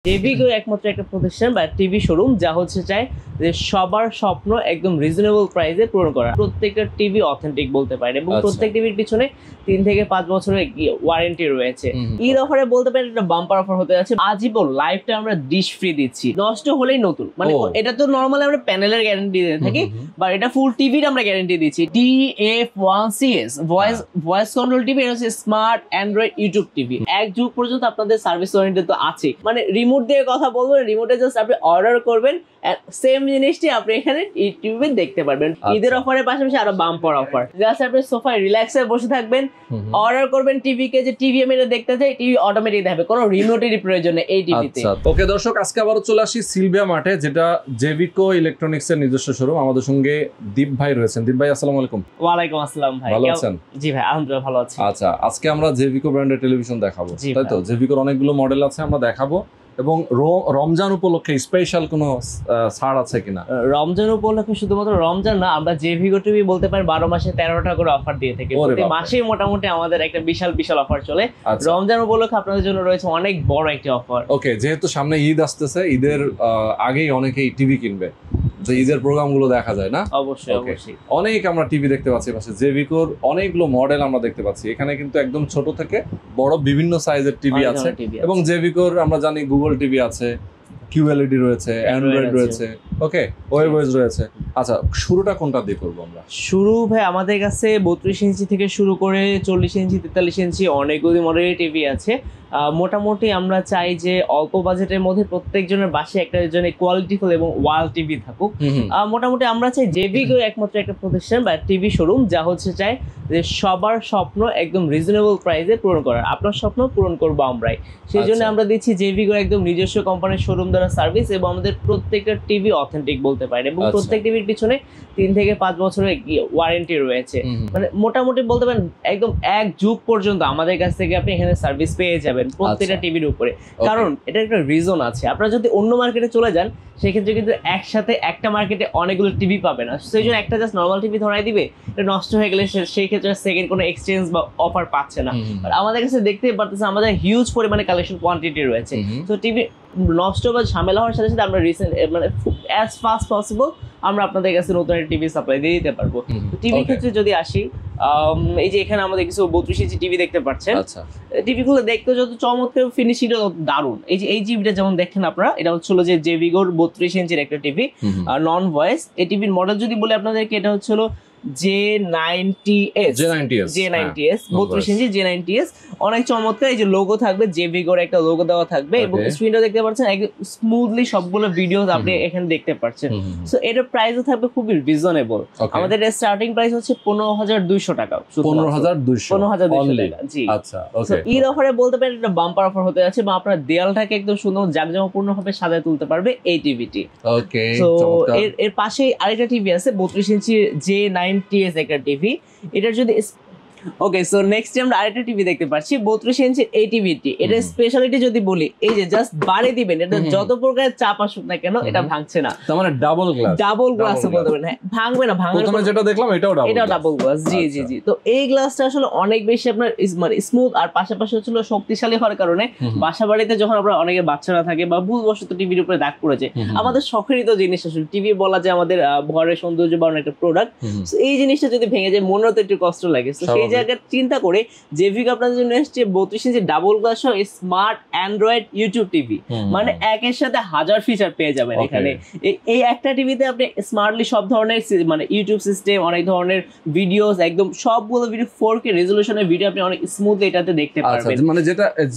জেভিগো একমাত্র একটা প্রতিষ্ঠান বা টিভি শোরুম যা হচ্ছে চায় যে সবার স্বপ্ন একদম রিজনেবল প্রাইসে পূরণ করা। প্রত্যেকটা টিভি অথেন্টিক বলতে পারেন এবং প্রত্যেক টিভির পিছনে 3 থেকে 5 বছরের ওয়ারেন্টি রয়েছে। ঈদ অফারে বলতে পারেন একটা বাম্পার অফার হতে যাচ্ছে, আজীবন লাইফটা আমরা ডিশ ফ্রি দিচ্ছি, নষ্ট হলেই নতুন। মানে এটা তো নরমালি আমরা প্যানেলের গ্যারান্টি দিয়ে থাকি, বা এটা ফুল টিভির আমরা গ্যারান্টি দিচ্ছি। DF1CS ভয়েস কন্ট্রোল টিভি, এটা হচ্ছে স্মার্ট অ্যান্ড্রয়েড ইউটিউব টিভি। এক যুগ পর্যন্ত আপনাদের সার্ভিস ওয়ারেন্টি তো আছে, মানে রিমোট দিয়ে কথা বলবেন, রিমোটে জাস্ট আপনি অর্ডার করবেন, সেম জিনিসটি আপনি এখানে ইউটিউবে দেখতে পারবেন। ঈদের অফারের পাশাপাশি আরো বাম্পার অফার, জাস্ট আপনি সোফায় রিল্যাক্সে বসে থাকবেন, অর্ডার করবেন টিভিকে, যে টিভি আমি এটা দেখতে চাই, টিভি অটোমেটিক দেখাবে, কোনো রিমোটেরই প্রয়োজন নেই এই টিভিতে। ওকে দর্শক, আজকে আবারও চলে আসি সিলভিয়া মার্টে, যেটা জেভিকো ইলেকট্রনিক্স এর নিজস্ব শোরুম। আমাদের সঙ্গে দীপ ভাই রয়েছেন। দীপ ভাই, আসসালামু আলাইকুম। ওয়ালাইকুম আসসালাম ভাই, ভালো আছেন? জি ভাই, আলহামদুলিল্লাহ ভালো আছি। আচ্ছা, আজকে আমরা জেভিকো ব্র্যান্ডের টেলিভিশন দেখাবো, তাই তো? জেভিকোর অনেকগুলো মডেল আছে, আমরা দেখাবো। এবং রমজান উপলক্ষে স্পেশাল কোনো ছাড় আছে কিনা? রমজান উপলক্ষে শুধুমাত্র রমজান না, আমরা জেভিগো টিভি বলতে পারি 12 মাসে 13টা করে অফার দিয়ে থাকি। প্রতি মাসেই মোটামুটি আমাদের একটা বিশাল বিশাল অফার চলে। রমজান উপলক্ষে আপনাদের জন্য রয়েছে অনেক বড় একটা অফার। ওকে, যেহেতু সামনে ঈদ আসতেছে, ঈদের আগেই অনেকেই টিভি কিনবে, তো ঈদের প্রোগ্রামগুলো দেখা যায় না? অবশ্যই অবশ্যই। অনেক আমরা টিভি দেখতে পাচ্ছি পাশে, জেভিকোর অনেকগুলো মডেল আমরা দেখতে পাচ্ছি এখানে, কিন্তু একদম ছোট থেকে বড় বিভিন্ন সাইজের টিভি আছে। এবং জেভিকোর আমরা জানি গুগল টিভি আছে, QLED রয়েছে, অ্যান্ড্রয়েড রয়েছে, ওকে, ওয়েবওয়েজ রয়েছে। আচ্ছা, শুরুটা কোনটা দিয়ে করবো আমরা? শুরু ভাই আমাদের কাছে 32 ইঞ্চি থেকে শুরু করে 40 ইঞ্চি 43 ইঞ্চি অনেকগুলি মডেলের টিভি আছে। মোটামুটি আমরা চাই যে অল্প বাজেটের মধ্যে প্রত্যেকজনের বাসায় একটা জন্য কোয়ালিটিফুল এবং ওয়াল টিভি থাকুক। মোটামুটি আমরা চাই জেভিগো একমাত্র একটা প্রতিষ্ঠান বা টিভি শোরুম যা হচ্ছে চাই যে সবার স্বপ্ন একদম রিজনেবল প্রাইসে পূরণ করা। আপনার স্বপ্ন পূরণ করবো আমরাই, সেই জন্য আমরা দিচ্ছি জেভিগো একদম নিজস্ব কোম্পানির শোরুম দ্বারা সার্ভিস, এবং আমাদের প্রত্যেকটা টিভি অথেন্টিক বলতে পারেন এবং প্রত্যেক টিভির পিছনে 3 থেকে 5 বছরের ওয়ারেন্টি রয়েছে। মানে মোটামুটি বলতে পারেন একদম এক যুগ পর্যন্ত আমাদের কাছ থেকে আপনি এখানে সার্ভিস পেয়ে যাবেন প্রত্যেকটা টিভির উপরে। কারণ এটা একটা রিজন আছে, আপনারা যদি অন্য মার্কেটে চলে যান সেক্ষেত্রে কিন্তু একসাথে একটা মার্কেটে অনেকগুলো টিভি পাবে না, সেই জন্য একটা জাস্ট নর্মাল টিভি ধরাই দিবে, এটা নষ্ট হয়ে গেলে সেই ক্ষেত্রে সেকেন্ড কোনো এক্সচেঞ্জ বা অফার পাচ্ছে না। আর আমাদের কাছে দেখতেই পারতেছে আমাদের হিউজ পরিমাণে কালেকশন কোয়ান্টিটি রয়েছে। তো টিভি নষ্ট বা ঝামেলা হওয়ার সাথে সাথে আমরা রিসেন্ট মানে অ্যাজ ফাস্ট পসিবল আমরা আপনাদের কাছে নতুন একটা টিভি সাপ্লাই দিয়ে দিতে পারবো। টিভির ক্ষেত্রে যদি আসি, এই যে এখানে আমাদের কিছু 32 ইঞ্চি টিভি দেখতে পাচ্ছেন। টিভিগুলো দেখতে যত চমৎকার, ফিনিশিংটা তত দারুণ। এই টিভিটা যেমন দেখেন আপনারা, এটা হচ্ছিল যে জেভিগোর 32 ইঞ্চির একটা টিভি, নন ভয়েস। এই টিভির মডেল যদি বলে আপনাদেরকে, এটা হচ্ছিল J90S 32 ইঞ্চি J90S, অনেক চমৎকার। এই যে লোগো থাকবে, জেভিগোর একটা লোগো দেওয়া থাকবে, এবং স্ক্রিনটা দেখতে পাচ্ছেন একদম স্মুথলি সবগুলো ভিডিওস আপনি এখানে দেখতে পাচ্ছেন। সো এটার প্রাইসও থাকবে খুবই রিজনেবল। আমাদের স্টার্টিং প্রাইস হচ্ছে 15,200 টাকা। 15,200 টাকা, জি। আচ্ছা, ওকে। ঈদ অফারে বলতে পারেন একটা বাম্পার অফার হতে যাচ্ছে, বা আপনার দেয়ালটাকে একদম সুন্দর জাঁকজমকপূর্ণভাবে সাজায় তুলতে পারবে এই টিভিটি। ওকে, সো এর পাশেই আরেকটা টিভি আছে 32 ইঞ্চি J90S একটা টিভি। এটার যদি ওকে, সো নেক্সট আমরা আরেকটা টিভি দেখতে পাচ্ছি 32 ইঞ্চির এই টিভিটি। এটা স্পেশালিটি যদি বলি, এই যে জাস্ট বাড়ি দিবেন, এটা যত প্রকারের চাপ আসুক না কেন এটা ভাঙছে না। তার মানে ডাবল গ্লাস বলতে পারেন। হ্যাঁ, ভাঙবে না, প্রথমে যেটা দেখলাম এটাও ডাবল গ্লাস। জি জি জি। তো এই গ্লাসটা আসলে অনেক বেশি আপনার মানে স্মুথ, আর পাশাপাশি হচ্ছিল শক্তিশালী হওয়ার কারণে বাসা বাড়িতে যখন আমরা অনেকে বাচ্চারা থাকে বা ভুলবশত টিভির উপরে দাগ পড়েছে, আমাদের শখেরই তো জিনিস আসলে টিভি বলা যায় আমাদের ঘরের সৌন্দর্য বাড়ানোর একটা প্রোডাক্ট। এই জিনিসটা যদি ভেঙে যায় মনেও তো একটু কষ্ট লাগে। সেই জায়গায় চিন্তা করে জেভিগো আপনাদের জন্য এসছে 32 ইঞ্চি ডাবল গ্লাস সহ স্মার্ট অ্যান্ড্রয়েড ইউটিউব টিভি, মানে একের সাথে হাজার ফিচার পেয়ে যাবেন এখানে। এই একটা টিভিতে আপনি স্মার্টলি সব ধরনের মানে ইউটিউব সিস্টেম, অনেক ধরনের ভিডিওস, একদম সবগুলো ভিডিও 4K রেজোলিউশনের ভিডিও আপনি অনেক স্মুথলি এটাতে দেখতে পারবেন। মানে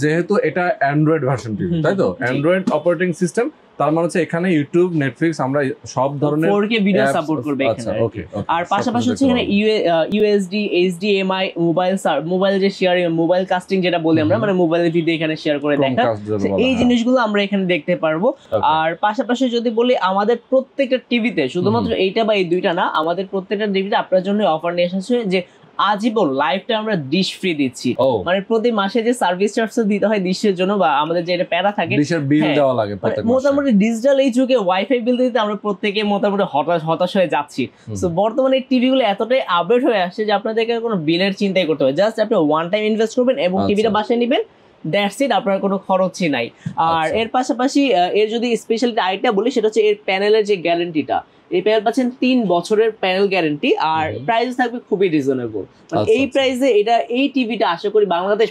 যেহেতু এটা অ্যান্ড্রয়েড ভার্সন টিভি, তাই তো? অ্যান্ড্রয়েড অপারেটিং সিস্টেম, তার মানে হচ্ছে এখানে ইউটিউব, নেটফ্লিক্স, আমরা সব ধরনের 4K ভিডিও সাপোর্ট করবে এখানে। আর পাশাপাশি হচ্ছে এখানে USD, HDMI, মোবাইল যে শেয়ারিং, মোবাইল কাস্টিং যেটা বলি আমরা, মানে মোবাইলের ভিডিও এখানে শেয়ার করে দেখা, এই জিনিসগুলো আমরা এখানে দেখতে পারবো। আর পাশাপাশি যদি বলি, আমাদের প্রত্যেকটা টিভিতে শুধুমাত্র এইটা বা এই দুইটা না, আমাদের প্রত্যেকটা টিভিতে আপনার জন্য অফার নিয়ে এসেছে যে আজীবন লাইফটা আমরা ডিশ ফ্রি দিচ্ছি। মানে প্রতি মাসে যে সার্ভিস চার্জ দিতে হয় ডিশের জন্য, বা আমাদের যে এটা প্যারা থাকে, ডিশের বিল দেওয়া লাগে প্রত্যেক মাসে। মোটামুটি ডিজিটাল এই যুগে ওয়াইফাই বিল দিতে আমরা প্রত্যেকে মোটামুটি হতাশ হয়ে যাচ্ছি। সো বর্তমানে টিভি গুলো এতটাই আপডেট হয়ে আসছে যে আপনাদেরকে কোনো বিলের চিন্তাই করতে হবে, জাস্ট আপনি ওয়ান টাইম ইনভেস্ট করবেন এবং টিভিটা বাসায় নেবেন, দ্যাটস ইট, আপনার কোনো খরচই নাই। আর এর পাশাপাশি এর যদি স্পেশালিটি আরেকটা বলি, সেটা হচ্ছে এর প্যানেলের যে গ্যারান্টিটা, এই প্যানেল পাচ্ছেন 3 বছরের প্যানেল গ্যারান্টি, আর প্রাইস থাকবে খুবই রিজনেবল। এই প্রাইসে এটা, এই টিভিটা আশা করি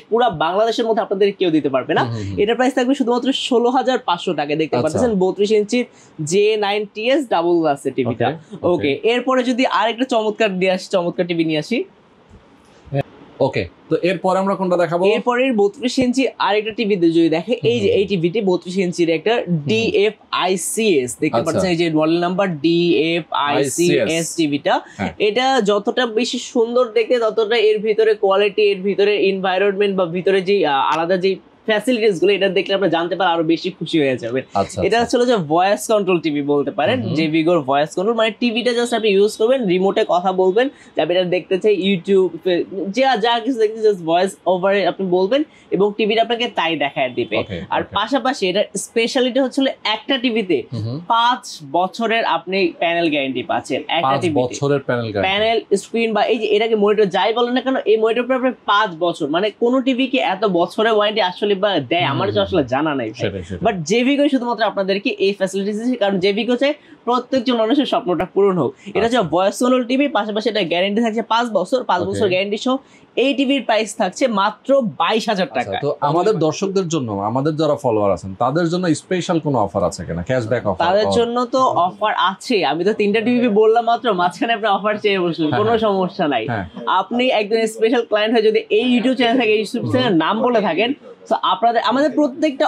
পুরো বাংলাদেশের মধ্যে আপনাদের কেউ দিতে পারবে না। এটা প্রাইস থাকবে শুধুমাত্র 16,500 টাকা। দেখতে পাচ্ছেন 32 ইঞ্চির J9TS ডাবল গ্লাসের টিভিটা। ওকে, এরপরে যদি আরেকটা চমৎকার টিভি নিয়ে আসি। ওকে, তো এরপরে আমরা কোনটা দেখাবো? এরপরের 32 ইঞ্চি আরেকটা টিভি যদি দেখে, এই যে এই টিভিটি 32 ইঞ্চির একটা DFICS, দেখতে পাচ্ছেন এই যে মডেল নাম্বার DFICS টিভিটা। এটা যতটা বেশি সুন্দর দেখতে, ততটা এর ভিতরে কোয়ালিটি, এর ভিতরে এনভায়রনমেন্ট বা ভিতরে যে আলাদা যে ফ্যাসিলিটিস গুলো, এটা দেখলে আপনি জানতে পারেন আরো বেশি খুশি হয়ে যাবেন। এটা হচ্ছে যে ভয়েস কন্ট্রোল টিভি বলতে পারেন, যে ভিগোর ভয়েস কন্ট্রোল, মানে টিভিটা জাস্ট আপনি ইউজ করবেন, রিমোটে কথা বলবেন, আপনি এটা দেখতে চাই ইউটিউব যা কিছু দেখতে জাস্ট ভয়েস ওভারে আপনি বলবেন এবং টিভিটা আপনাকে তাই দেখায় দিবে। আর পাশাপাশি এটা স্পেশালিটি হচ্ছে একটা টিভিতে 5 বছরের আপনি প্যানেল গ্যারান্টি পাচ্ছেন। একটা টিভিতে প্যানেল স্ক্রিন বা এই যে এটাকে মনিটর যাই বলেন না কেন, এই মনিটর পর 5 বছর, মানে কোন টিভি কি এত বছরের ওয়ারেন্টি আসলে বা দেয় আমার তো আসলে জানা নাই। বাট জেভিগো শুধুমাত্র আপনাদেরকে এই ফ্যাসিলিটিস দিচ্ছে, কারণ জেভিগো চাই প্রত্যেকজন মানুষের স্বপ্নটা পূরণ হোক। এটা হচ্ছে ভয়েস কন্ট্রোল টিভি, পাশাপাশি এটা গ্যারান্টি থাকছে 5 বছর গ্যারান্টি সহ। এই টিভির প্রাইস থাকছে মাত্র 22,000 টাকা। তো আমাদের দর্শকদের জন্য, আমাদের যারা ফলোয়ার আছেন তাদের জন্য স্পেশাল কোনো অফার আছে কিনা, ক্যাশব্যাক অফার? তাদের জন্য তো অফার আছে, আমি তো 3টা টিভি বললাম মাত্র, মাঝখানে আপনি অফার চেয়ে বসলেন, কোনো সমস্যা নাই। আপনি একজন স্পেশাল ক্লায়েন্ট হয়ে যদি এই ইউটিউব চ্যানেল থেকে, ইউটিউব চ্যানেলের নাম বলে থাকেন, তো আমাদের প্রত্যেকটা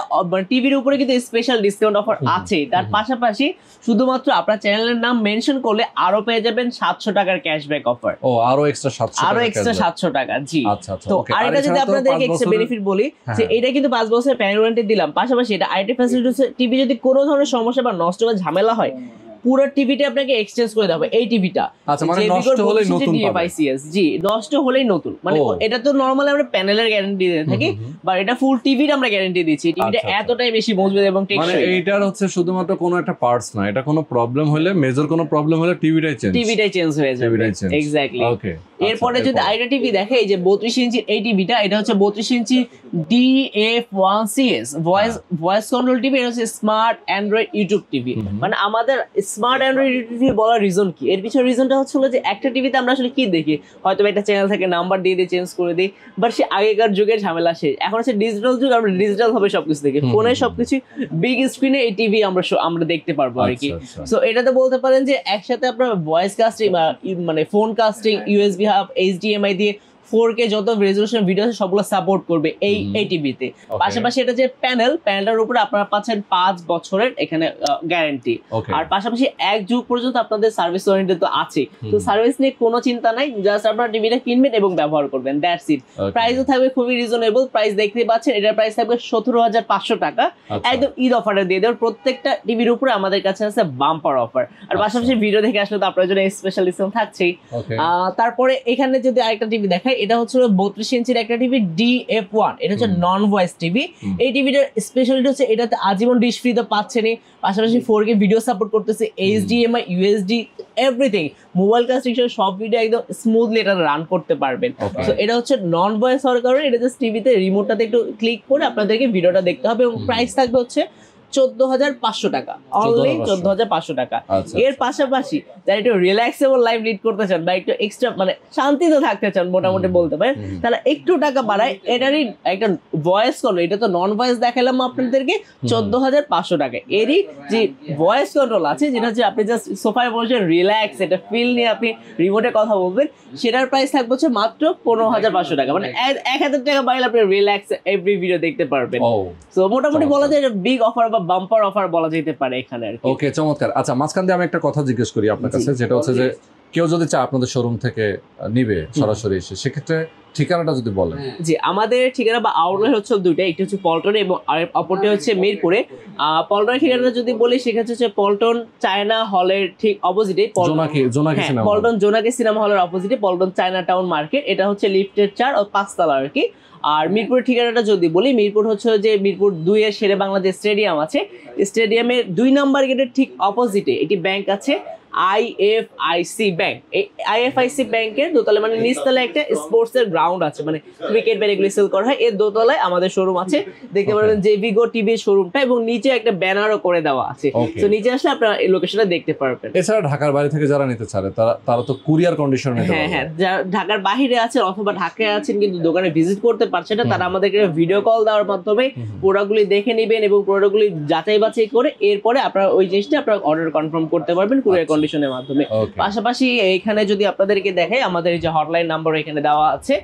টিভির উপরে কিন্তু স্পেশাল ডিসকাউন্ট অফার আছে। তার পাশাপাশি শুধুমাত্র আপনার চ্যানেলের নাম মেনশন করলে আরো পেয়ে যাবেন 700 টাকার ক্যাশব্যাক অফার। আরো এক্সট্রা 700 টাকা। জি, তো আরেকটা যদি আপনাদেরকে এক্সট্রা বেনিফিট বলি, যে এটা কিন্তু 5 বছরের প্যানেল ওয়ারেন্টি দিলাম, পাশাপাশি এটা আইটি ফ্যাসিলিটি হচ্ছে, টিভি যদি কোনো ধরনের সমস্যা বা নষ্ট বা ঝামেলা হয়, পুরো টিভিটা আপনাকে এক্সচেঞ্জ করে দেওয়া হবে। এই টিভিটা মানে নষ্ট হলেই নতুন পাবেন। জি, নষ্ট হলেই নতুন, মানে এটা তো নরমালি আমরা প্যানেলের গ্যারান্টি দিয়ে থাকি, বা এটা ফুল টিভির আমরা গ্যারান্টি দিচ্ছি। টিভিটা এতটাই বেশি মজবুত এবং টেকসই, মানে এইটার হচ্ছে শুধুমাত্র কোনো একটা পার্টস না, এটা কোনো প্রবলেম হলে, মেজর কোনো প্রবলেম হলে টিভিটাই চেঞ্জ হয়ে যাবে। এক্স্যাক্টলি। ওকে, এরপরে যদি আইটা টিভি দেখে, এই যে 32 ইঞ্চির এই টিভিটা, এটা হচ্ছে 32 ইঞ্চি DF1CS ভয়েস কন্ট্রোল টিভি। এটা হচ্ছে স্মার্ট অ্যান্ড্রয়েড ইউটিউব টিভি। মানে আমাদের স্মার্ট অ্যান্ড্রয়েড ইউটিউব টিভি বলার রিজন কি, এর পিছনে রিজনটা হচ্ছে যে একটা টিভিতে আমরা আসলে কি দেখি, হয়তো একটা চ্যানেল থেকে নাম্বার দিয়ে চেঞ্জ করে দিই, বাট সে আগেকার যুগের ঝামেলা শেষ। এখন হচ্ছে ডিজিটাল যুগ, আমরা ডিজিটাল ভাবে সবকিছু দেখি, ফোনে সবকিছু বিগ স্ক্রিনে এই টিভি আমরা দেখতে পারবো আর কি। সো এটাতে বলতে পারেন যে একসাথে আপনার ভয়েস কাস্টিং, মানে phone casting, USB hub, HDMI দিয়ে 4K যত রেজোলিউশন ভিডিও আছে সবগুলো সাপোর্ট করবে এই টিভিতে। পাশাপাশি এটা যে প্যানেলটার উপরে আপনারা পাচ্ছেন 5 বছরের এখানে গ্যারান্টি। আর পাশাপাশি 1 যুগ পর্যন্ত আপনাদের সার্ভিস ওয়ারেন্টি তো আছে, তো সার্ভিস নিয়ে কোনো চিন্তা নাই, জাস্ট আপনারা টিভিটা কিনবেন এবং ব্যবহার করবেন, দ্যাটস ইট। প্রাইসও থাকবে খুবই রিজনেবল, প্রাইস দেখতে পাচ্ছেন, এটার প্রাইস থাকবে 17,500 টাকা, একদম ঈদ অফারে দিয়ে দেওয়ার। প্রত্যেকটা টিভির উপরে আমাদের কাছে আছে বাম্পার অফার। আর পাশাপাশি ভিডিও দেখে আসলে তো আপনার জন্য স্পেশাল ডিসকাউন্ট থাকছেই। তারপরে এখানে যদি আরেকটা টিভি দেখাই, এটা হচ্ছে 32 ইঞ্চির একটা টিভি DF1। এটা হচ্ছে নন ভয়েস টিভি। এই টিভিটার স্পেশালিটি হচ্ছে এটাতে আজীবন ডিশ ফ্রি তো পাচ্ছেনই, পাশাপাশি 4K ভিডিও সাপোর্ট করতেছে, HDMI, USD everything, mobile casting সব ভিডিও একদম স্মুথলি এটা রান করতে পারবেন। তো এটা হচ্ছে নন ভয়েস হওয়ার কারণে এটা জাস্ট টিভিতে রিমোটটাতে একটু ক্লিক করে আপনাদেরকে ভিডিওটা দেখতে হবে, এবং প্রাইস থাকবে হচ্ছে 14,500 টাকা, অনলি 14,500 টাকা। এর পাশাপাশি যারা একটু রিল্যাক্সেবল লাইফ লিড করতে চান বা একটু এক্সট্রা মানে শান্তিতে থাকতে চান মোটামুটি বলতে পারেন, তাহলে একটু টাকা বাড়ায়, এটারই একটা ভয়েস কন্ট্রোল, এটা তো নন ভয়েস দেখালাম আপনাদেরকে 14,500 টাকা। এরই যে ভয়েস কন্ট্রোল আছে, যেটা হচ্ছে আপনি জাস্ট সোফায় বসে রিল্যাক্স এটা ফিল নিয়ে আপনি রিমোটে কথা বলবেন, সেটার প্রাইস থাকবে হচ্ছে মাত্র 15,500 টাকা। মানে 1,000 টাকা বাড়লে আপনি রিল্যাক্স এভরি ভিডিও দেখতে পারবেন। তো মোটামুটি বলা যায় বিগ অফার বা বাম্পার অফার বলা যেতে পারে এখানে আর কি। ওকে, চমৎকার। আচ্ছা, মাঝখান দিয়ে আমি একটা কথা জিজ্ঞেস করি আপনার কাছে, যেটা হচ্ছে যে কেউ যদি চায় আপনাদের শোরুম থেকে নিবে সরাসরি এসে, সেক্ষেত্রে ঠিকানাটা যদি বলেন। জি, আমাদের ঠিকানা বা আউটলেট হচ্ছে দুইটা, একটা হচ্ছে পল্টনে এবং অপরটি হচ্ছে মিরপুরে। পল্টনের ঠিকানাটা যদি বলি, সেক্ষেত্রে হচ্ছে পল্টন চায়না হলের ঠিক অপোজিটে, পল্টন জোনাকি সিনেমা হলের অপোজিটে পল্টন চায়না টাউন মার্কেট। এটা হচ্ছে লিফটের 4 ও 5 তলা আর কি। আর মিরপুরের ঠিকানাটা যদি বলি, মিরপুর হচ্ছে যে মিরপুর 2 এর শেরে বাংলা যে স্টেডিয়াম আছে, স্টেডিয়ামের 2 নাম্বার গেটের ঠিক অপোজিটে একটি ব্যাংক আছে, আইএফআইসি ব্যাংক। এই আইএফআইসি ব্যাংকের দোতলায় মানে নিচতলায় একটা স্পোর্টস এর গ্রাউন্ড আছে, মানে ক্রিকেট ব্যাট এগুলি সেল করা হয়, এর দোতলায় আমাদের শোরুম আছে। দেখতে পারবেন জেভিগো টিভির শোরুমটা, এবং নিচে একটা ব্যানারও করে দেওয়া আছে। তো নিচে আসলে আপনারা এই লোকেশনটা দেখতে পারবেন। এছাড়া ঢাকার বাইরে থেকে যারা নিতে চায় তারা তো কুরিয়ার কন্ডিশন নিতে পারবে। হ্যাঁ, যারা ঢাকার বাইরে আছেন অথবা ঢাকায় আছেন কিন্তু দোকানে ভিজিট করতে পারছেন না, তারা আমাদেরকে ভিডিও কল দেওয়ার মাধ্যমে প্রোডাক্টগুলি দেখে নেবেন এবং প্রোডাক্টগুলি যাচাই বাছাই করে এরপরে আপনারা ওই জিনিসটা আপনারা অর্ডার কনফার্ম করতে পারবেন কুরিয়ার কন্ডিশনের মাধ্যমে। পাশাপাশি এইখানে যদি আপনাদেরকে দেখাই, আমাদের এই যে হটলাইন নাম্বার এখানে দেওয়া আছে,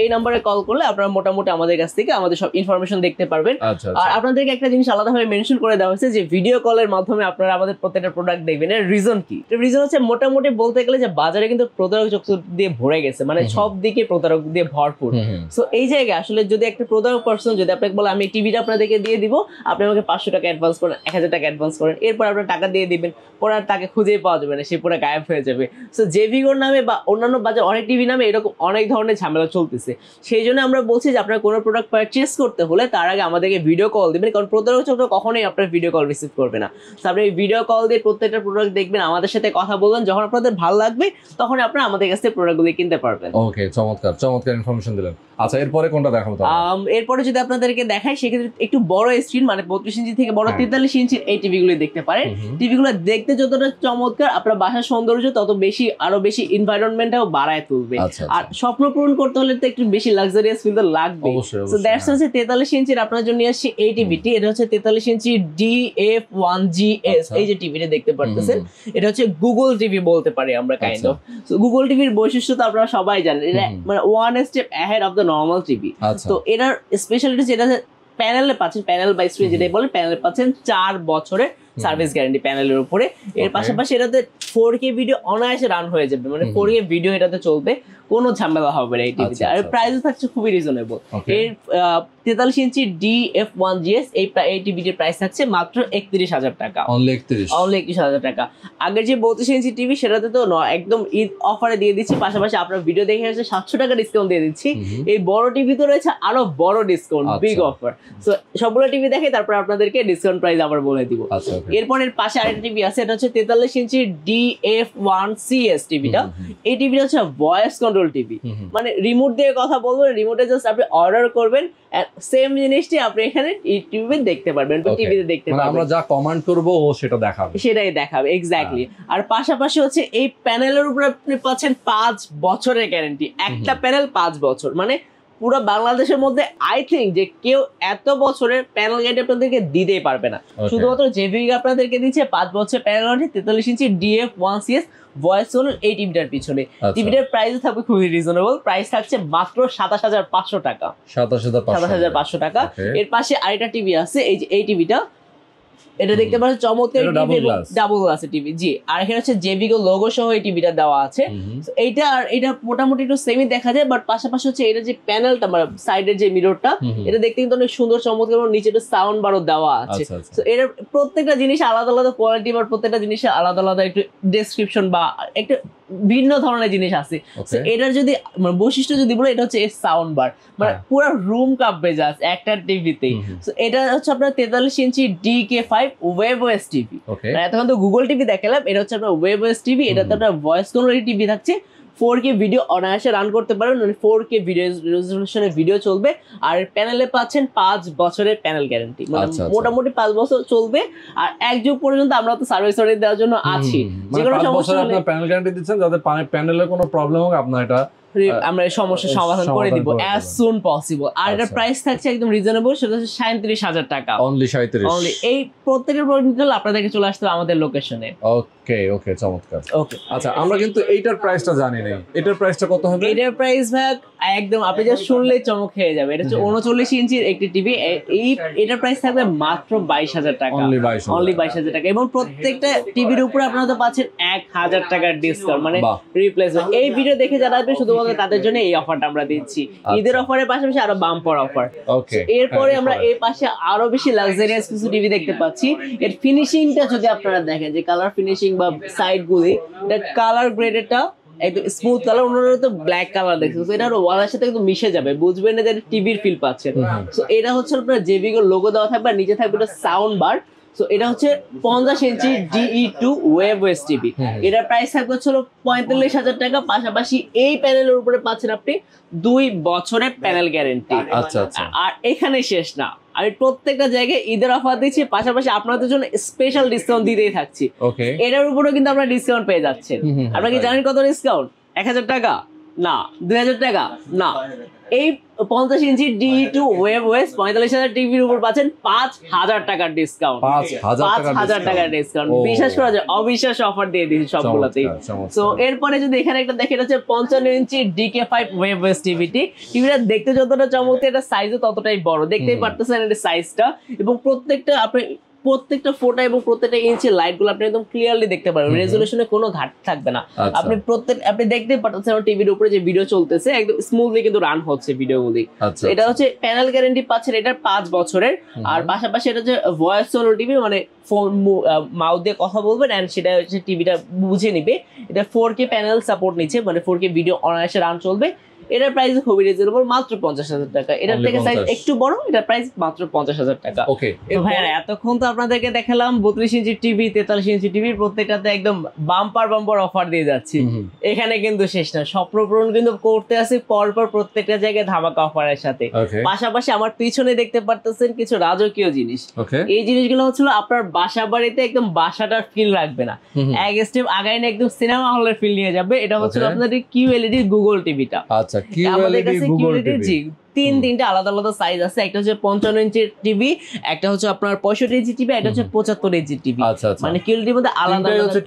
এই নাম্বারে কল করলে আপনারা মোটামুটি আমাদের কাছ থেকে আমাদের সব ইনফরমেশন দেখতে পারবেন। আর আপনাদেরকে একটা জিনিস আলাদাভাবে মেনশন করে দেওয়া হয়েছে যে ভিডিও কলের মাধ্যমে আপনারা আমাদের প্রত্যেকটা প্রোডাক্ট দেখবেন। এর রিজন কি? রিজন হচ্ছে মোটামুটি বলতে গেলে যে বাজারে কিন্তু প্রতারক চক্র দিয়ে ভরে গেছে, মানে সব দিকে প্রতারক দিয়ে ভরপুর। সো এই জায়গায় আসলে যদি একটা প্রতারক পার্সন যদি আপনাকে বলে আমি টিভিটা আপনাদেরকে দিয়ে দিব, আপনি আমাকে 500 টাকা অ্যাডভান্স করেন, 1000 টাকা অ্যাডভান্স করেন, এরপর আপনার টাকা দিয়ে দিবেন, পরে আর তাকে খুঁজে পাওয়া যাবে না, সে পুরো গায়েব হয়ে যাবে। সো জেভিগোর নামে বা অন্যান্য বাজার অনেক টিভি নামে এরকম অনেক ধরনের ঝামেলা চলতেছে। সেই জন্য আমরা বলছি যে আপনারা কোনো প্রোডাক্ট পারচেস করতে হলে তার আগে আমাদেরকে ভিডিও কল দিবেন, কারণ প্রতারক চক্র কখনোই আপনার ভিডিও কল রিসিভ করবে না। তো আপনি ভিডিও কল দিয়ে প্রত্যেকটা প্রোডাক্ট দেখবেন, আমাদের সাথে কথা বলবেন, যখন আপনাদের ভালো লাগবে তখন আপনারা আমাদের কাছ থেকে প্রোডাক্টগুলো কিনতে পারবেন। ওকে, চমৎকার ইনফরমেশন দিলেন। আচ্ছা, এরপরে কোনটা দেখাবো? এরপরে যদি আপনাদেরকে দেখাই সেক্ষেত্রে একটু বড় স্ক্রিন, মানে 32 ইঞ্চি থেকে বড় 43 ইঞ্চির এই টিভিগুলো দেখতে পারেন। টিভিগুলো দেখতে যতটা চমৎকার, আপনার বাসার সৌন্দর্য তত বেশি, আরো বেশি এনভায়রনমেন্টটাও বাড়ায় তুলবে। আর স্বপ্ন পূরণ করতে হলে তো একটু বেশি লাক্সারিয়াস ফিল তো লাগবে। সো দ্যাটস হচ্ছে 43 ইঞ্চির আপনার জন্য নিয়ে আসছি এই টিভিটি। এটা হচ্ছে 43 ইঞ্চি DF1GS। এই যে টিভিটা দেখতে পারতেছেন, এটা হচ্ছে গুগল টিভি বলতে পারি আমরা কাইন্ড অফ। সো গুগল টিভির বৈশিষ্ট্য তো আপনারা সবাই জানেন, এটা মানে one step ahead of the normal TV. তো এটার স্পেশালিটি যেটা প্যানেলে পাচ্ছেন, প্যানেল বাই স্ক্রিন যেটা বলে, প্যানেলে পাচ্ছেন 4 বছরের সার্ভিস গ্যারান্টি প্যানেলের উপরে। এর পাশাপাশি এটাতে 4K ভিডিও অনায়াসে রান হয়ে যাবে, মানে 4K ভিডিও এটাতে চলবে, কোনো ঝামেলা হবে না এই টিভিতে। আর প্রাইসও থাকছে খুবই রিজনেবল। এর 43 ইঞ্চি DF1GS এই টিভিটির প্রাইস থাকছে মাত্র 31,000 টাকা। অনলি 31,000 টাকা। আগের যে 32 ইঞ্চি টিভি সেটাতে তো একদম ঈদ অফারে দিয়ে দিচ্ছি, পাশাপাশি আপনার ভিডিও দেখে আসলে 700 টাকা ডিসকাউন্ট দিয়ে দিচ্ছি। এই বড় টিভিতে রয়েছে আরো বড় ডিসকাউন্ট, বিগ অফার। সো সবগুলো টিভি দেখে তারপর আপনাদেরকে ডিসকাউন্ট প্রাইস আবার বলে দিব। এরপর এর পাশে আরেকটা টিভি আছে, এটা হচ্ছে 43 ইঞ্চি DF1CS টিভিটা। এই টিভিটা হচ্ছে ভয়েস কন্ট্রোল টিভি, মানে রিমোট দিয়ে কথা বলবেন, রিমোটে জাস্ট আপনি অর্ডার করবেন, সেম জিনিসটি আপনি এখানে ইউটিউবে দেখতে পারবেন, টিভিতে দেখতে পারবেন। আমরা যা কমান্ড করব ও সেটাই দেখাবে এক্স্যাক্টলি। আর পাশাপাশি হচ্ছে এই প্যানেলের উপর আপনি পাচ্ছেন 5 বছরের গ্যারান্টি। একটা প্যানেল 5 বছর, মানে পুরো বাংলাদেশের মধ্যে আই থিঙ্ক যে কেউ এত বছরের প্যানেল গ্যারান্টি আপনাদেরকে দিতেই পারবে না। শুধুমাত্র জেভিগো আপনাদেরকে দিচ্ছে 5 বছর প্যানেল গ্যারান্টি 43 ইঞ্চি DF1CS ভয়েস হল এই টিভিটার পিছনে। টিভিটার প্রাইস থাকবে খুবই রিজনেবল, প্রাইস থাকছে মাত্র 27,500 টাকা। 27,500 টাকা। এর পাশে আরেকটা টিভি আছে, এই যে এই টিভিটা, এটা দেখতে পাচ্ছেন চমৎকার ডাবল গ্লাসের টিভি। জি, আর এখানে হচ্ছে জেভিগো লোগো সহ এই টিভিটা দেওয়া আছে। এইটা আর এটা মোটামুটি একটু সেমই দেখা যায়, বাট পাশাপাশি হচ্ছে এটা যে প্যানেলটা মানে সাইডের যে মিররটা, এটা দেখতে কিন্তু অনেক সুন্দর চমৎকার, এবং নিচে একটা সাউন্ড বারও দেওয়া আছে। তো এর প্রত্যেকটা জিনিস আলাদা আলাদা কোয়ালিটি, বা প্রত্যেকটা জিনিসের আলাদা আলাদা একটু ডেসক্রিপশন বা একটা ভিন্ন ধরনের জিনিস আছে। এটার যদি বৈশিষ্ট্য যদি বলে, এটা হচ্ছে সাউন্ড বার, মানে পুরো রুম কাঁপবে জাস্ট একটা টিভিতেই। এটা হচ্ছে আপনার 43 ইঞ্চি DK5 ওয়েবওয়েস টিভি। এতক্ষণ তো গুগল টিভি দেখালাম, এটা হচ্ছে আপনার ওয়েবওয়েস টিভি। এটাতে আপনার ভয়েস কন্ট্রোল টিভি থাকছে, 4K ভিডিও অনায়াসে রান করতে পারবেন, মানে 4K ভিডিও রেজোলিউশনের ভিডিও চলবে। আর প্যানেলে পাচ্ছেন 5 বছরের প্যানেল গ্যারান্টি, মানে মোটামুটি 5 বছর চলবে। আর 1 যুগ পর্যন্ত আমরা তো সার্ভিস ওয়ারেন্টি দেওয়ার জন্য আছি, যে কোনো সমস্যা হলে আপনারা প্যানেল গ্যারান্টি দিচ্ছেন, যাতে প্যানেলের কোনো প্রবলেম হোক আপনার এটা আমরা এই সমস্যার সমাধান করে দিব অ্যাজ সুন পসিবল। আর এটার প্রাইস থাকছে একদম রিজনেবল, সেটা হচ্ছে 37,000 টাকা। অনলি 37। অনলি এই প্রত্যেকের প্রোডাক্ট আপনাদেরকে চলে আসতে হবে আমাদের লোকেশনে। ওকে, চমৎকার। আচ্ছা, আমরা কিন্তু এইটার প্রাইসটা জানি না, এটার প্রাইসটা কত হবে? এটার প্রাইস ভাগ একদম আপনি যা শুনলেই চমক খেয়ে যাবে। এটা হচ্ছে 39 ইঞ্চির একটি টিভি। এটার প্রাইস থাকবে মাত্র 22,000 টাকা। অনলি 22,000 টাকা। এবং প্রত্যেকটা টিভির উপরে আপনারা তো পাচ্ছেন 1,000 টাকার ডিসকাউন্ট, মানে রিপ্লেসমেন্ট। এই ভিডিও দেখে যারা আসবে শুধুমাত্র তাদের জন্য এই অফারটা আমরা দিচ্ছি। ঈদের অফারের পাশাপাশি আরো বাম্পার অফার। এরপরে আমরা এই পাশে আরো বেশি লাক্সারিয়াস কিছু টিভি দেখতে পাচ্ছি। এর ফিনিশিংটা যদি আপনারা দেখেন, যে কালার ফিনিশিং বা সাইড গুলি, এটা কালার গ্রেডেডটা একদম স্মুথ কালার, ওনারা তো ব্ল্যাক কালার দেখছেন, তো এটা ওয়ালের সাথে একদম মিশে যাবে, বুঝবেন না যে টিভির ফিল পাচ্ছেন। তো এটা হচ্ছে আপনার জেবিগোর লোগো দেওয়া থাকবে, আর নিচে থাকবে একটা সাউন্ড বার। তো এটা হচ্ছে 50 ইঞ্চি DE2 ওয়েভওয়েস টিভি। এটার প্রাইস থাকবে হচ্ছে 45,000 টাকা। পাশাপাশি এই প্যানেলের উপরে পাচ্ছেন আপনি 2 বছরের প্যানেল গ্যারেন্টি। আচ্ছা আচ্ছা, আর এখানে শেষ না, আমি প্রত্যেকটা জায়গায় ঈদের অফার দিচ্ছি, পাশাপাশি আপনাদের জন্য স্পেশাল ডিসকাউন্ট দিতেই থাকছি। ওকে, এটার উপরেও কিন্তু আপনারা ডিসকাউন্ট পেয়ে যাচ্ছেন। আপনারা কি জানেন কত ডিসকাউন্ট? 1000 টাকা না, 2000 টাকা না, এই 50 ইঞ্চি DE2 ওয়েভওয়েস 45,000 টিভির উপর পাচ্ছেন 5,000 টাকার ডিসকাউন্ট। 5,000 টাকার ডিসকাউন্ট, বিশ্বাস করা যায়, অবিশ্বাস অফার দিয়ে দিচ্ছি সবগুলোতেই। তো এরপরে যদি এখানে একটা দেখেন, হচ্ছে 55 ইঞ্চি DK5 ওয়েভওয়েস টিভিটা দেখতে যতটা চমৎকার, এটা সাইজও ততটাই বড়, দেখতেই পারতেছেন এটা সাইজটা। এবং প্রত্যেকটা ফোটা এবং প্রত্যেকটা ইঞ্চি লাইট গুলো আপনি একদম ক্লিয়ারলি দেখতে পারবেন, রেজুলেশনে কোনো ঘাটতি থাকবে না। আপনি দেখতে পাচ্ছেন টিভির উপরে যে ভিডিও চলতেছে একদম স্মুথলি কিন্তু রান হচ্ছে ভিডিওগুলি। এটা হচ্ছে প্যানেল গ্যারান্টি পাচ্ছেন এটার 5 বছরের। আর পাশাপাশি এটা হচ্ছে ভয়েস ওভার টিভি, মানে ফোন মাউথ দিয়ে কথা বলবেন এন্ড সেটা হচ্ছে টিভিটা বুঝে নিবে। এটা 4K প্যানেল সাপোর্ট নিচ্ছে, মানে 4K ভিডিও অনায়াসে রান চলবে। এটার প্রাইস খুবই রিজনেবল, মাত্র 50,000 টাকা। এটার থেকে সাইজ একটু বড়, এটার প্রাইস মাত্র 50,000 টাকা। ওকে ভাইয়া, এতক্ষণ তো আপনাদেরকে দেখালাম 32 ইঞ্চি টিভি, 43 ইঞ্চি টিভির প্রত্যেকটাতে একদম বাম্পার অফার দিয়ে যাচ্ছি। এখানে কিন্তু শেষ না, স্বপ্ন পূরণ কিন্তু করতে আসি পরপর প্রত্যেকটা জায়গায় ধামাকা অফারের সাথে। পাশাপাশি আমার পিছনে দেখতে পারতেছেন কিছু রাজকীয় জিনিস। এই জিনিসগুলো হচ্ছিল আপনার বাসা বাড়িতে একদম বাসাটার ফিল রাখবে না, এক স্টেপ আগায় না একদম সিনেমা হলের ফিল নিয়ে যাবে। এটা হচ্ছে আপনাদের QLED গুগল টিভিটা। আমাদের কাছে QLED তিনটা আলাদা আলাদা সাইজ আছে, একটা হচ্ছে 55 ইঞ্চি টিভি, একটা হচ্ছে আপনার 65 ইঞ্চি টিভি, একটা হচ্ছে 75 ইঞ্চি টিভি। মানে QLED মধ্যে আলাদা আলাদা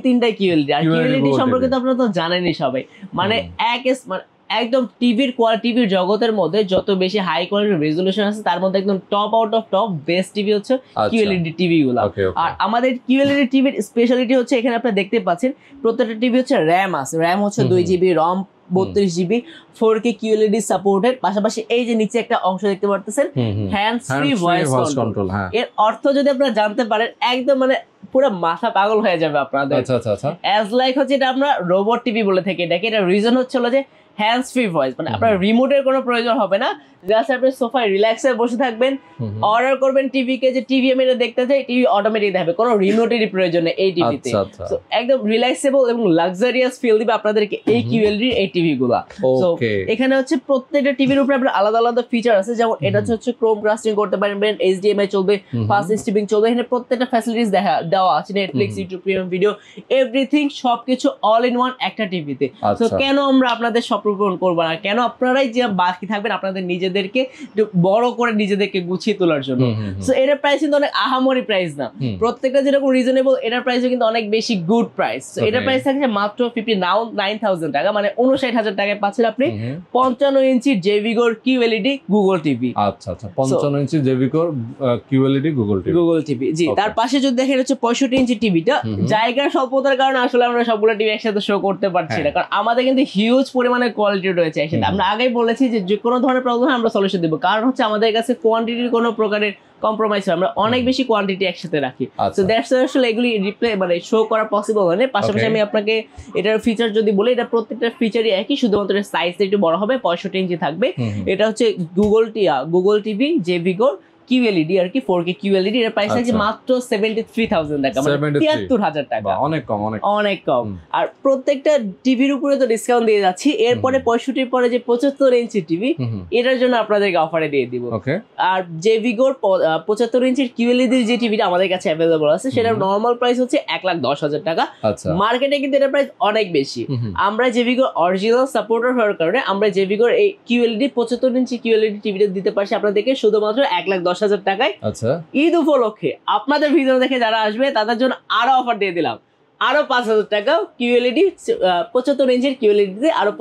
তিনটাই QLED। আর QLED সম্পর্কে তো আপনারা তো জানেনই সবাই, মানে একদম টিভির জগতের মধ্যে যত বেশি হাই কোয়ালিটির রেজুলেশন আছে তার মধ্যে একদম top out of top best TV হচ্ছে QLED টিভি গুলো। আর আমাদের QLED টিভির স্পেশালিটি হচ্ছে এখানে আপনারা দেখতে পাচ্ছেন প্রত্যেকটা টিভি হচ্ছে র্যাম আছে, র্যাম হচ্ছে 2GB, রম 32GB, 4K QLED সাপোর্টেড। পাশাপাশি এই যে নিচে একটা অংশ দেখতে পারতেছেন হ্যান্ডস ফ্রি ভয়েস কন্ট্রোল। এর অর্থ যদি আপনারা জানতে পারেন একদম মানে পুরো মাথা পাগল হয়ে যাবে আপনাদের। অ্যাজ লাইক হচ্ছে এটা আমরা রোবট টিভি বলে থাকি এটাকে। এটা রিজন হচ্ছে যে হ্যান্ডস ফ্রি ভয়েস, মানে আপনার রিমোটের কোনো প্রয়োজন হবে না, জাস্ট আপনি সোফায় রিল্যাক্সে বসে থাকবেন, অর্ডার করবেন টিভিকে যে টিভি আমি এটা দেখতে চাই, টিভি অটোমেটিক দেখাবে, কোনো রিমোটেরই প্রয়োজন নেই এই টিভিতে। তো একদম রিল্যাক্সেবল এবং লাক্সারিয়াস ফিল দিবে আপনাদেরকে এই QLED এই টিভি গুলা। তো এখানে হচ্ছে প্রত্যেকটা টিভির উপরে আপনার আলাদা আলাদা ফিচার আছে, যেমন এটা হচ্ছে ক্রোমকাস্টিং করতে পারবেন, HDMI চলবে, ফাস্ট স্ট্রিমিং চলবে, এখানে প্রত্যেকটা ফ্যাসিলিটিস দেওয়া আছে, Netflix, YouTube premium video, everything সবকিছু অল ইন ওয়ান একটা টিভিতে। তো কেন আমরা আপনাদের স্বপ্ন পূরণ করবো না, কেন আপনারাই যে বাকি থাকবেন আপনাদের নিজেদেরকে বড় করে নিজেদেরকে গুছিয়ে তোলার জন্য। সো এটার প্রাইস কিন্তু অনেক আহামরি প্রাইস না, প্রত্যেকটা যেরকম রিজনেবল এটার প্রাইস কিন্তু অনেক বেশি গুড প্রাইস। এটার প্রাইস থাকছে মাত্র 59,000 টাকা, মানে 59,000 টাকায় পাচ্ছেন আপনি 55 ইঞ্চি জেভিগোর QLED গুগল টিভি। আচ্ছা 55 ইঞ্চি জেভিগোর QLED গুগল টিভি জি। তার পাশে যদি দেখেন হচ্ছে 65 ইঞ্চি টিভিটা, জায়গার স্বল্পতার কারণে আসলে আমরা সবগুলো টিভি একসাথে শো করতে পারছি না, কারণ আমাদের কিন্তু হিউজ পরিমাণে কোয়ালিটি রয়েছে একসাথে। আমরা আগেই বলেছি যে কোনো ধরনের প্রবলেম আমরা সলিউশন দেবো, কারণ হচ্ছে আমাদের কাছে কোয়ান্টিটির কোনো প্রকারের কম্প্রোমাইজ হয়, আমরা অনেক বেশি কোয়ান্টিটি একসাথে রাখি। সো দ্যাটস আসলে এগুলি রিপ্লে মানে শো করা পসিবল হয় না। পাশাপাশি আমি আপনাকে এটার ফিচার যদি বলি, এটা প্রত্যেকটা ফিচারই একই, শুধুমাত্র সাইজটা একটু বড় হবে, 65 ইঞ্চি থাকবে। এটা হচ্ছে গুগল টিভি জেভিগোর QLED আর কি 4K QLED। এর প্রাইস আছে মাত্র 73,000 টাকা, মানে 73,000 টাকা, অনেক কম। আর প্রত্যেকটা টিভির উপরে তো ডিসকাউন্ট দিয়ে যাচ্ছি। এরপরে 65 পরে যে 75 ইঞ্চি টিভি, এটার জন্য আপনাদেরকে অফারে দিয়ে দিব। আর জেভিগোর 75 ইঞ্চির QLED যে টিভিটা আমাদের কাছে অ্যাভেলেবল আছে, সেটার নরমাল প্রাইস হচ্ছে 1,10,000 টাকা। মার্কেটে কিন্তু এটার প্রাইস অনেক বেশি। আমরা জেভিগোর অরিজিনাল সাপোর্টার হওয়ার কারণে আমরা জেভিগোর এই QLED 75 ইঞ্চি QLED টিভিটা দিতে পারছি আপনাদেরকে শুধুমাত্র 1,10,000 টাকায়। ঈদ উপলক্ষে আপনাদের ভিডিও দেখে যারা আসবে তাদের জন্য আরো অফার দিয়ে দিলাম, আরো 5,000 টাকা QLED 75 ইঞ্চির QLED তে আরো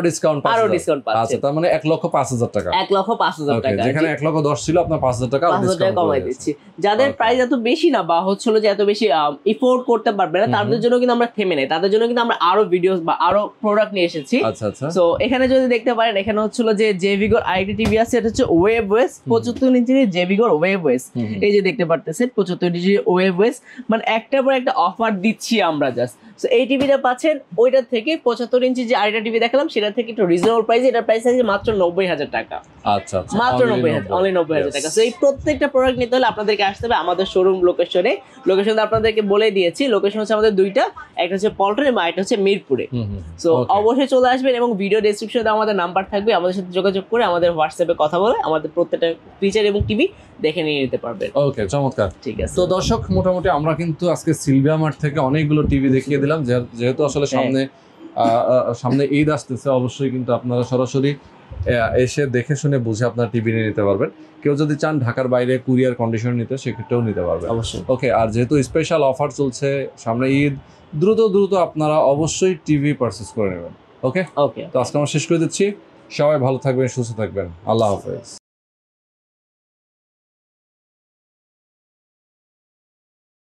ডিসকাউন্ট পাচ্ছে। তার মানে 1,05,000 টাকা, 1,05,000 টাকা, যেখানে 1,10,000 ছিল আপনার 5,000 টাকা কমাই দিচ্ছি। যাদের প্রাইস এত বেশি না বা হচ্ছিল যে এত বেশি এফোর্ড করতে পারবে না, তাদের জন্য কিন্তু আমরা থেমে নেই, তাদের জন্য কিন্তু আমরা আরো ভিডিওস বা আরো প্রোডাক্ট নিয়ে এসেছি। সো এখানে যদি দেখতে পারেন, এখানে হচ্ছিল যে জেভিগোর আরেকটি টিভি আছে, এটা হচ্ছে ওয়েভওয়েস 75 ইঞ্চির জেভিগোর ওয়েভওয়েস। এই যে দেখতে পারতেছেন 75 ইঞ্চির ওয়েভওয়েস, মানে একটার পর একটা অফার দিচ্ছি আমরা জাস্ট। সো এই টিভিটা পাচ্ছেন ওইটার থেকে 75 ইঞ্চি যে আরেকটা টিভি দেখালাম সেটা থেকে একটু রিজনেবল প্রাইসে, এটার প্রাইস আছে মাত্র 90,000 টাকা। আচ্ছা আচ্ছা, মাত্র 90,000, অনলি 90,000 টাকা। সো এই প্রত্যেকটা প্রোডাক্ট নিতে হলে আপনাদেরকে আসতে হবে আমাদের শোরুম লোকেশনে। লোকেশন আপনাদেরকে বলে দিয়েছি, লোকেশন হচ্ছে আমাদের দুইটা, একটা হচ্ছে পল্টন এবং একটা হচ্ছে মিরপুরে। সো অবশ্যই চলে আসবেন এবং ভিডিও ডেসক্রিপশনে আমাদের নাম্বার থাকবে, আমাদের সাথে যোগাযোগ করে আমাদের হোয়াটসঅ্যাপে কথা বলে আমাদের প্রত্যেকটা ফিচার এবং টিভি দেখে নিয়ে নিতে পারবেন। ওকে, চমৎকার। ঠিক আছে। তো দর্শক, মোটামুটি আমরা কিন্তু আজকে সিলভিয়া মার্ট থেকে অনেকগুলো টিভি দেখিয়ে দিলাম। যেহেতু আসলে সামনে ঈদ আসতেছে, অবশ্যই কিন্তু আপনারা সরাসরি এসে দেখে শুনে বুঝে আপনার টিভি নিয়ে নিতে পারবেন। কেউ যদি চান ঢাকার বাইরে কুরিয়ার কন্ডিশন নিতে, সেক্ষেত্রেও নিতে পারবেন অবশ্যই। ওকে, আর যেহেতু স্পেশাল অফার চলছে সামনে ঈদ, দ্রুত আপনারা অবশ্যই টিভি পারচেস করে নেবেন। ওকে, ওকে, তো আজকে আমরা শেষ করে দিচ্ছি। সবাই ভালো থাকবেন, সুস্থ থাকবেন, আল্লাহ হাফেজ।